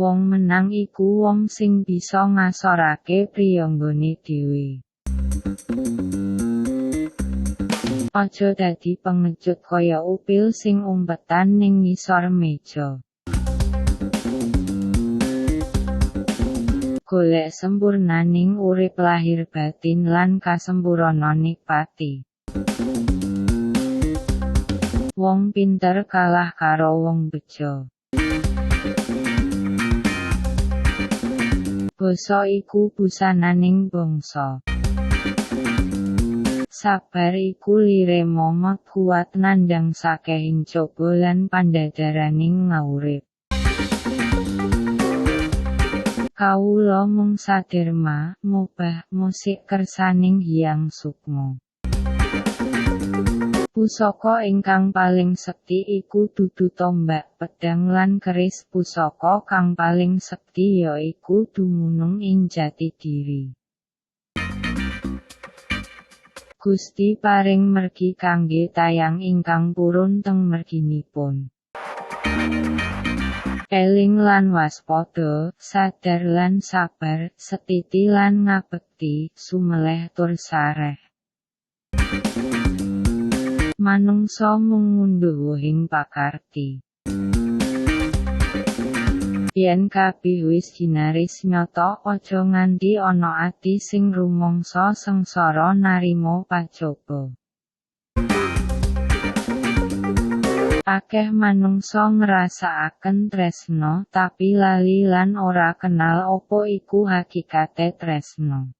Wong menang iku wong sing bisa ngasorake priyanggane dhewe. Aja dadi pengecut kaya upil sing umpetan ning ngisor meja. Golek sempurnaning urip lahir batin lan kasempurna nikmati. Wong pinter kalah karo wong bejo. Basa iku busananing bangsa. Sabar iku lire momot kuat nandhang sakehing coba lan pandadaraning ngaurip. Kawula mung saderma, mubah, musik kersaning Hyang Sukma. Pusaka ingkang paling sekti iku dudu tombak, pedang lan keris. Pusaka kang paling sekti ya iku dumunung ing jati diri. Gusti paring mergi kangge tayang ingkang purun teng merginipun. Eling lan waspada, sadar lan sabar, setiti lan ngabekti, sumeleh tur sareh. Manungsa mung ngunduh wohing pakarti. Yen kabeh wis ginaris nyata, aja nganti ana ati sing rumangsa sengsara narima pacaba. Akeh manungsa ngrasakaken tresna tapi lali lan ora kenal apa iku hakikate tresna.